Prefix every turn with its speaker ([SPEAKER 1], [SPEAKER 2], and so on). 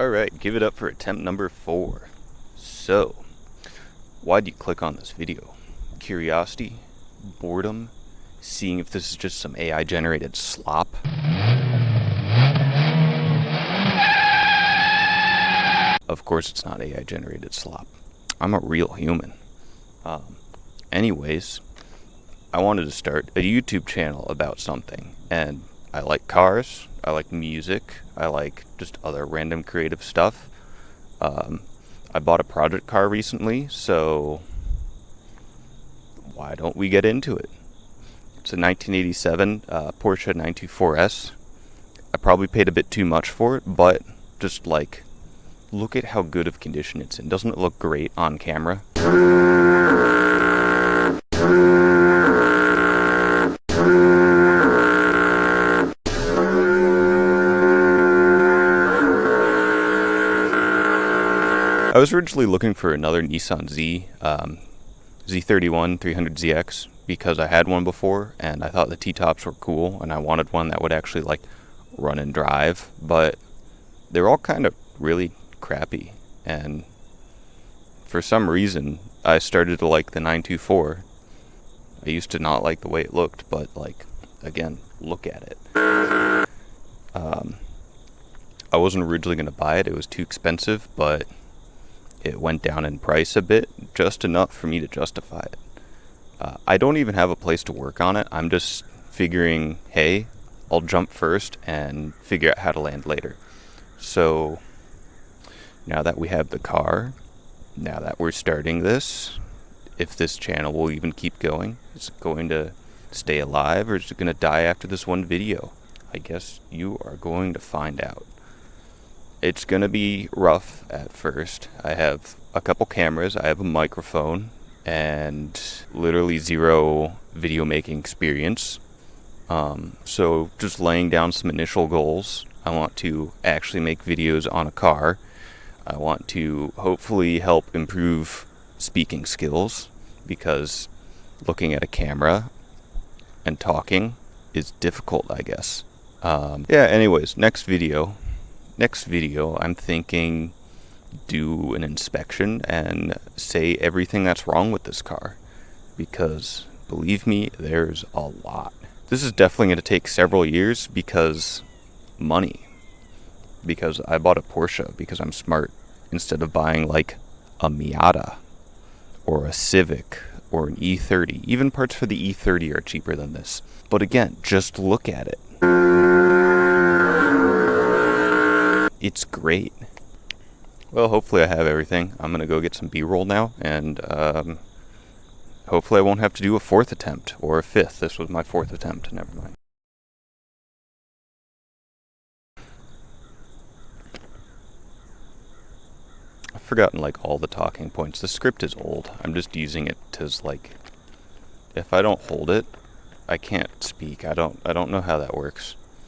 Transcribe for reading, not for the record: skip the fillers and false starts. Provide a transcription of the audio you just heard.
[SPEAKER 1] Alright, give it up for attempt number 4. So, why'd you click on this video? Curiosity? Boredom? Seeing if this is just some AI generated slop? Of course it's not AI generated slop. I'm a real human. Anyways, I wanted to start a YouTube channel about something, and I like cars, I like music, I like just other random creative stuff. I bought a project car recently, so why don't we get into it? It's a 1987 Porsche 924S. I probably paid a bit too much for it, but just like, look at how good of condition it's in. Doesn't it look great on camera? I was originally looking for another Nissan Z31 300ZX because I had one before and I thought the T-tops were cool and I wanted one that would actually like run and drive, but they're all kind of really crappy, and for some reason I started to like the 924. I used to not like the way it looked, but like, again, look at it. I wasn't originally going to buy it, it was too expensive, but it went down in price a bit, just enough for me to justify it. I don't even have a place to work on it. I'm just figuring, hey, I'll jump first and figure out how to land later. So now that we have the car, now that we're starting this, if this channel will even keep going, is it going to stay alive or is it going to die after this one video? I guess you are going to find out. It's going to be rough at first. I have a couple cameras, I have a microphone, and literally zero video making experience. So just laying down some initial goals. I want to actually make videos on a car. I want to hopefully help improve speaking skills, because looking at a camera and talking is difficult, I guess. Anyways, next video, I'm thinking do an inspection and say everything that's wrong with this car, because believe me, there's a lot. This is definitely going to take several years because money. Because I bought a Porsche because I'm smart, instead of buying like a Miata or a Civic or an E30. Even parts for the E30 are cheaper than this. But again, just look at it. It's great. Well, hopefully I have everything. I'm gonna go get some B-roll now, and hopefully I won't have to do a 4th attempt, or a 5th. This was my 4th attempt, never mind. I've forgotten like all the talking points. The script is old. I'm just using it to like, if I don't hold it, I can't speak. I don't know how that works.